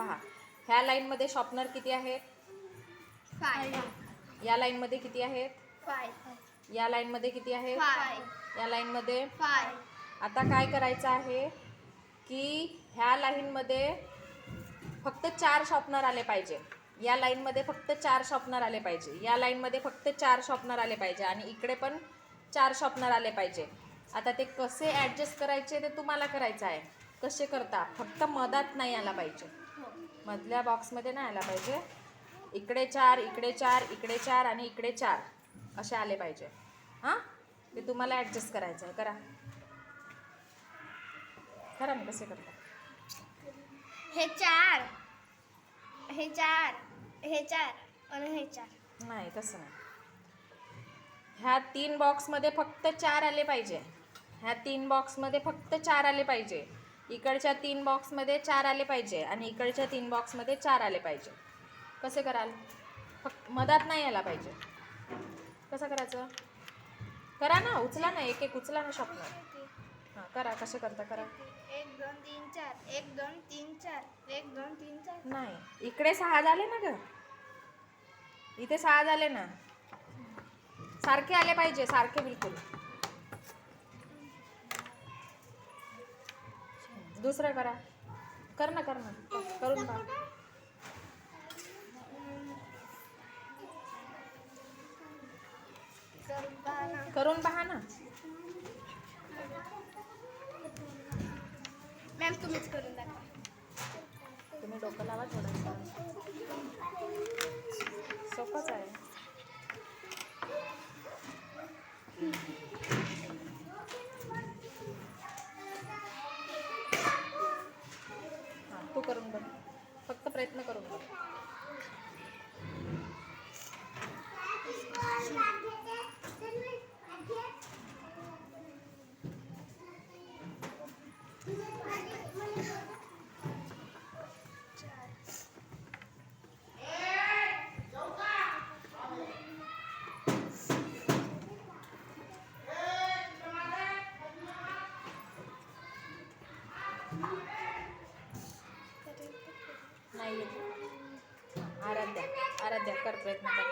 पहा, ह्या लाईनमध्ये शॉर्पनर किती आहेत? 5. या लाईनमध्ये किती आहेत? 5. या लाईनमध्ये किती आहेत? 5. या लाईनमध्ये 5. आता काय करायचं आहे की ह्या लाईनमध्ये फक्त 4 शॉर्पनर आले पाहिजे. या लाईनमध्ये फक्त 4 शॉर्पनर आले पाहिजे. या लाईनमध्ये फक्त 4 शॉर्पनर आले पाहिजे आणि इकडे पण 4 शॉर्पनर आले पाहिजे. आता ते कसे ॲडजस्ट करायचे ते तुम्हाला करायचं आहे. कसे करता? फक्त मधात नाही आला पाहिजे, मधल्या बॉक्समध्ये नाही आला पाहिजे. इकडे 4, इकडे 4, इकडे 4 आणि इकडे 4 असे आले पाहिजे. हां, ते तुम्हाला ॲडजस्ट करायचं आहे. करा करा ना, कसे करता? हे 4, हे 4, हे 4 आणि हे 4. नाही, तसं नाही. ह्या 3 बॉक्समध्ये फक्त 4 आले पाहिजे. ह्या 3 बॉक्समध्ये फक्त 4 आले पाहिजे. इकडच्या 3 बॉक्समध्ये 4 आले पाहिजे आणि इकडच्या 3 बॉक्समध्ये 4 आले पाहिजे. कसे कराल? फक्त मधात नाही आला पाहिजे. कसं करायचं? करा ना, उचला ना, एक एक उचला ना शॉर्पनर. हां, करा. कसे करता? करा. 1 2 3 4, 1 2 3 4, 1 2 3 4. नाही, इकडे 6 झाले ना ग, इथे 6 झाले ना. सारखे आले पाहिजे, सारखे बिलकुल. दुसरं करा. कर ना, कर ना, करून पहा. करून पहा ना. मॅम तुम्हीच करून दाखवा. तुम्ही डोकं लावा थोडं. सोपंच आहे. हां, तू करून बघ, फक्त प्रयत्न करून बघ. नाही, आराध्या, आराध्या कर, प्रयत्न कर.